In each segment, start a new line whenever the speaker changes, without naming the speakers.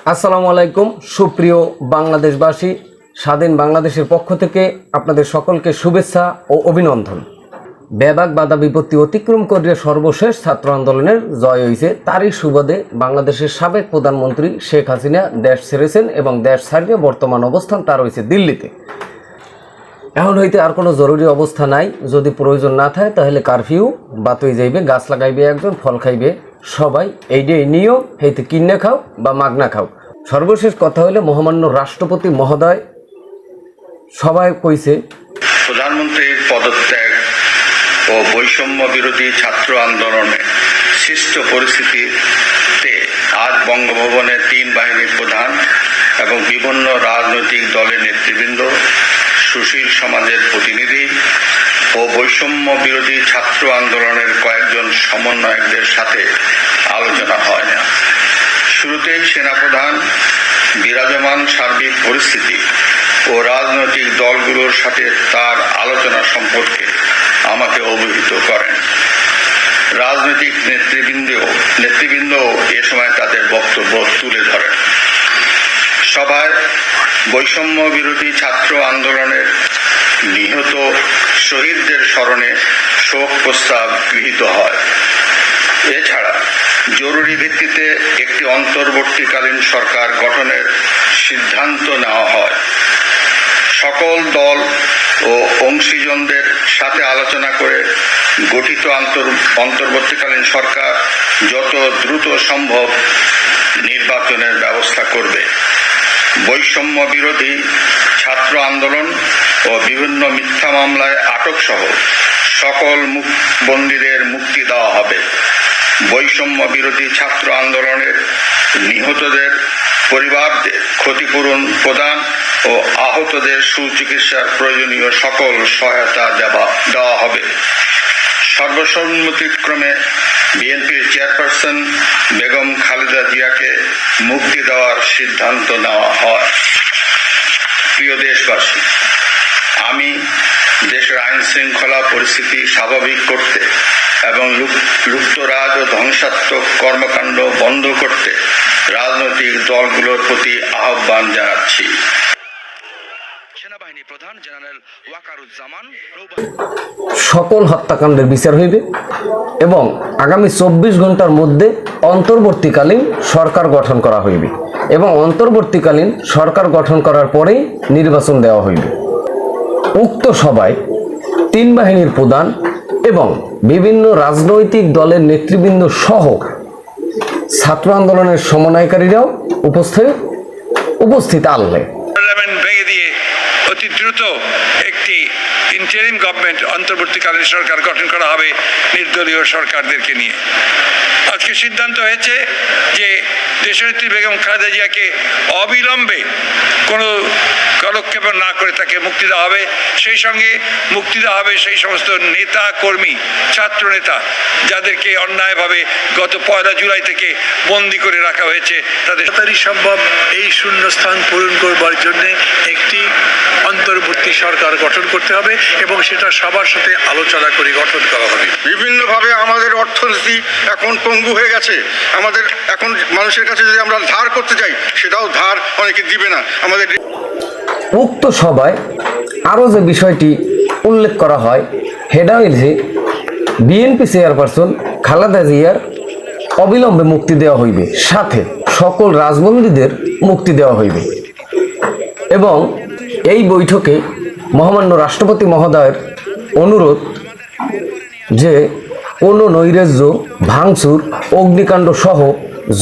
আসসালামু আলাইকুম সুপ্রিয় বাংলাদেশবাসী, স্বাধীন বাংলাদেশের পক্ষ থেকে আপনাদের সকলকে শুভেচ্ছা ও অভিনন্দন। ব্যাপক বাধা বিপত্তি অতিক্রম করে সর্বশেষ ছাত্র আন্দোলনের জয় হয়েছে। তারই সুবাদে বাংলাদেশের সাবেক প্রধানমন্ত্রী শেখ হাসিনা দেশ ছেড়েছেন এবং দেশ ছাড়িয়ে বর্তমান অবস্থান তার হয়েছে দিল্লিতে। এখন হইতে আর কোনো জরুরি অবস্থা নাই, যদি প্রয়োজন না থাকে তাহলে কারফিউ বাতই যাইবে, গাছ লাগাইবে একজন, ফল খাইবে সবাই, এইটাই নিয়েও হইতে কিনে খাও বা মাগনা খাও। সর্বশেষ কথা হলে মহামান্য রাষ্ট্রপতি মহোদয় সবাই কইছে
প্রধানমন্ত্রীর পদত্যাগ ও বৈষম্য বিরোধী ছাত্র আন্দোলনে সৃষ্ট পরিস্থিতিতে আজ বঙ্গভবনে তিন বাহিনীর প্রধান এবং বিভিন্ন রাজনৈতিক দলের নেতৃবৃন্দ, সুশীল সমাজের প্রতিনিধি ও বৈষম্য বিরোধী ছাত্র আন্দোলনের কয়েকজন সমন্বয়কদের সাথে আলোচনা হয় না। শুরুতেই সেনাপ্রধান বিরাজমান সার্বিক পরিস্থিতি ও রাজনৈতিক দলগুলোর সাথে তার আলোচনা সম্পর্কে আমাকে অবহিত করেন। রাজনৈতিক নেতৃবৃন্দ এ সময় তাদের বক্তব্য তুলে ধরেন। সভায় বৈষম্য বিরোধী ছাত্র আন্দোলনের নিহত শহীদদের স্মরণে শোক প্রস্তাব গৃহীত হয়। এছাড়া জরুরি ভিত্তিতে একটি অন্তর্বর্তীকালীন সরকার গঠনের সিদ্ধান্ত নেওয়া হয়। সকল দল ও অংশীজনদের সাথে আলোচনা করে গঠিত অন্তর্বর্তীকালীন সরকার যত দ্রুত সম্ভব নির্বাচনের ব্যবস্থা করবে। বৈষম্য বিরোধী ছাত্র আন্দোলন ও বিভিন্ন মিথ্যা মামলায় আটক সহ সকল বন্দীদের মুক্তি দেওয়া হবে। বৈষম্য বিরোধী ছাত্র আন্দোলনের নিহতদের পরিবারদের ক্ষতিপূরণ প্রদান ও আহতদের সুচিকিৎসার প্রয়োজনীয় সকল সহায়তা দেওয়া হবে। সর্বসম্মতিক্রমে বিএনপির চেয়ারপারসন বেগম খালেদা জিয়াকে মুক্তি দেওয়ার সিদ্ধান্ত নেওয়া হয়। প্রিয় দেশবাসী, আমি দেশের আইন শৃঙ্খলা পরিস্থিতি স্বাভাবিক করতে এবং লুপ্তরাজ ও ধ্বংসাত্মক কর্মকাণ্ড বন্ধ করতে রাজনৈতিক দলগুলোর প্রতি আহ্বান জানাচ্ছি। সেনাবাহিনী প্রধান জেনারেল ওয়াকারুজ্জামান
সকল হত্যাকাণ্ডের বিচার হইবে এবং আগামী 24 ঘন্টার মধ্যে অন্তর্বর্তীকালীন সরকার গঠন করা হইবে এবং অন্তর্বর্তীকালীন সরকার গঠন করার পরেই নির্বাচন দেওয়া হইবে। উক্ত সভায় তিন বাহিনীর প্রধান এবং বিভিন্ন রাজনৈতিক দলের নেতৃবৃন্দ সহ ছাত্র আন্দোলনের সমন্বয়কারীরাও উপস্থিত আনলে
পার্লামেন্ট ভেঙে দিয়ে অতি দ্রুত একটি ইন্টারিম গভর্নমেন্ট অন্তর্বর্তীকালীন সরকার গঠন করা হবে নির্দলীয় সরকারদেরকে নিয়ে। আজকে সিদ্ধান্ত হয়েছে যে দেশনেত্রী বেগম খালেদা জিয়াকে অবিলম্বে কোনো কালক্ষেপ না করে তাকে মুক্তি দেওয়া হবে। সেই সঙ্গে মুক্তি দেওয়া হবে সেই সমস্ত নেতা কর্মী, ছাত্র নেতা যাদেরকে অন্যায়ভাবে গত 1 জুলাই থেকে বন্দি করে রাখা হয়েছে, তাদের তাড়াতাড়ি সম্ভব এই শূন্যস্থান পূরণ করবার জন্য একটি অন্তর্বর্তী সরকার গঠন করতে হবে এবং সেটা সবার সাথে আলোচনা করে গঠন করা হবে।
বিভিন্নভাবে আমাদের অর্থনীতি এখন পঙ্গু হয়ে গেছে। আমাদের এখন মানুষের কাছে যদি আমরা ধার করতে যাই, সেটাও ধার অনেকে দিবে না। আমাদের
উক্ত সভায় আরও যে বিষয়টি উল্লেখ করা হয় সেটা হয়েছে বিএনপি চেয়ারপারসন খালেদা জিয়ার অবিলম্বে মুক্তি দেওয়া হইবে, সাথে সকল রাজবন্দীদের মুক্তি দেওয়া হইবে এবং এই বৈঠকে মহামান্য রাষ্ট্রপতি মহোদয়ের অনুরোধ যে কোনো নৈরাজ্য, ভাঙচুর, অগ্নিকাণ্ড সহ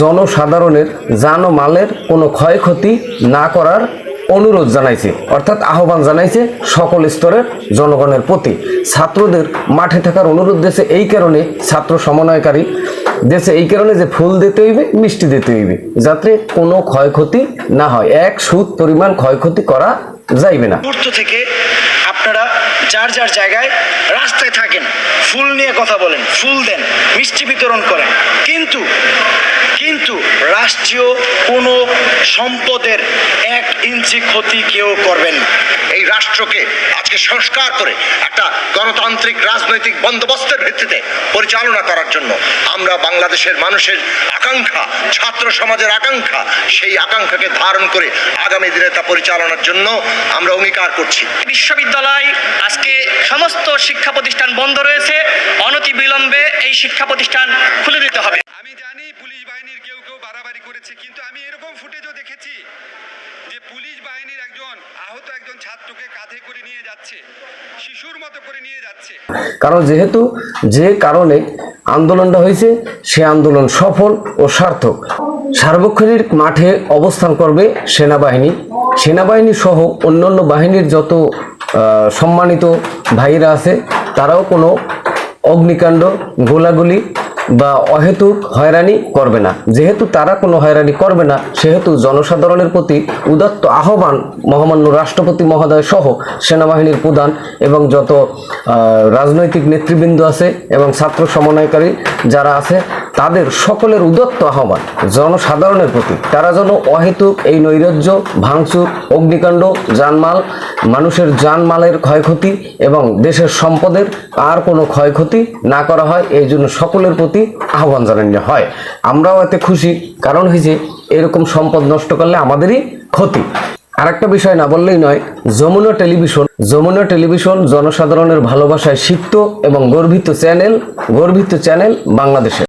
জনসাধারণের জান ও মালের কোনো ক্ষয়ক্ষতি না করার অনুরোধ জানাইছে, অর্থাৎ আহ্বান জানাইছে সকল স্তরের জনগণের প্রতি। ছাত্রদের মাঠে থাকার অনুরোধ দিয়েছে এই কারণে, ছাত্র সমন্বয়কারী দিয়েছে এই কারণে যে ফুল দিতে হইবে, মিষ্টি দিতে হইবে, যাতে কোনো ক্ষয়ক্ষতি না হয়। এক সুদ পরিমাণ ক্ষয়ক্ষতি করা যাইবে না।
মুহূর্ত থেকে আপনারা যার যার জায়গায় রাস্তায় থাকেন, ফুল নিয়ে কথা বলেন, ফুল দেন, মিষ্টি বিতরণ করেন, কিন্তু রাষ্ট্রীয় কোনো সম্পদের 1 ইঞ্চি ক্ষতি কেউ করবেন না।
এই রাষ্ট্রকে আজকে সংস্কার করে একটা গণতান্ত্রিক রাজনৈতিক বন্দোবস্তের ভিত্তিতে পরিচালনা করার জন্য আমরা বাংলাদেশের মানুষের আকাঙ্ক্ষা, ছাত্র সমাজের আকাঙ্ক্ষা, সেই আকাঙ্ক্ষাকে ধারণ করে আগামী দিনে তা পরিচালনার জন্য আমরা অঙ্গীকার করছি।
বিশ্ববিদ্যালয় আজকে সমস্ত শিক্ষা প্রতিষ্ঠান বন্ধ রয়েছে, অনতিবিলম্বে এই শিক্ষা প্রতিষ্ঠান খুলে দিতে হবে।
আমি জানি পুলিশ বাহিনীর কেউ কেউ বাড়াবাড়ি করেছে, কিন্তু আমি এরকম ফুটেজও দেখেছি যে পুলিশ বাহিনীর আহত একজন ছাত্রকে কাঁধে করে নিয়ে যাচ্ছে, শিশুর মতো করে নিয়ে যাচ্ছে।
কারণ যেহেতু যে কারণে আন্দোলনটা হয়েছে সে আন্দোলন সফল ও সার্থক। সার্বক্ষণিক মাঠে অবস্থান করবে সেনাবাহিনী সহ অন্যান্য বাহিনীর যত সম্মানিত ভাইরা আছে তারাও কোনো অগ্নিকাণ্ড, গোলাগুলি বা অহেতুক হয়রানি করবে না। যেহেতু তারা কোনো হয়রানি করবে না, সেহেতু জনসাধারণের প্রতি উদাত্ত আহ্বান মহামান্য রাষ্ট্রপতি মহোদয় সহ সেনাবাহিনীর প্রধান এবং যত রাজনৈতিক নেতৃবৃন্দ আছে এবং ছাত্র সমন্বয়কারী যারা আছে তাদের সকলের উদাত্ত আহ্বান জনসাধারণের প্রতি, তারা যেন অহেতুক এই নৈরাজ্য, ভাঙচুর, অগ্নিকাণ্ড, মানুষের জানমালের ক্ষয়ক্ষতি এবং দেশের সম্পদের আর কোনো ক্ষয়ক্ষতি না করা হয়, এই জন্য সকলের প্রতি আহ্বান জানানো হয়। আমরাও এতে খুশি, কারণ হয়েছে এরকম সম্পদ নষ্ট করলে আমাদেরই ক্ষতি। আরেকটা বিষয় না বললেই নয়, যমুনা টেলিভিশন জনসাধারণের ভালোবাসায় সিক্ত এবং গর্বিত চ্যানেল বাংলাদেশে।